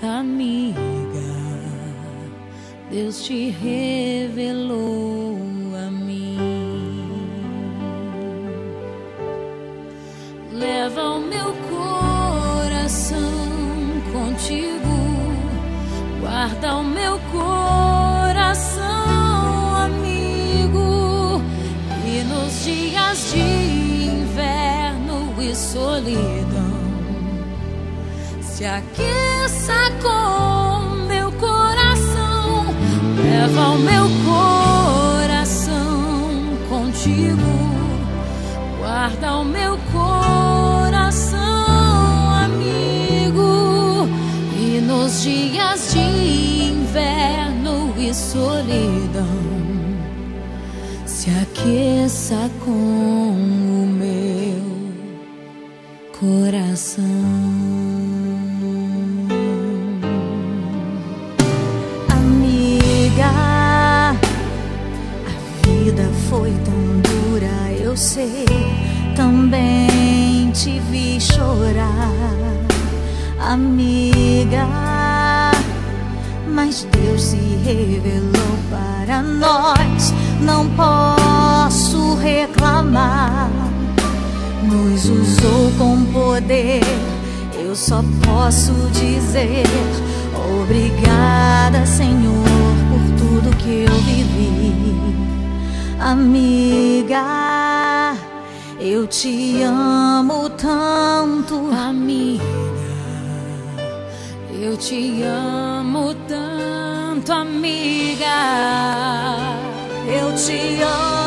amiga, Deus te revelou a mim. Leva o meu coração contigo, guarda o meu coração, amigo, e nos dias de inverno e solidão se aqueça com meu coração. Leva o meu coração contigo, guarda o meu coração, amigo, e nos dias de inverno e solidão se aqueça com o meu coração. Foi tão dura, eu sei, também te vi chorar, amiga, mas Deus se revelou para nós, não posso reclamar, nos usou com poder, eu só posso dizer obrigada, Senhor, por tudo que eu vivi. Amiga, eu te amo tanto. Amiga, eu te amo tanto, amiga, eu te amo.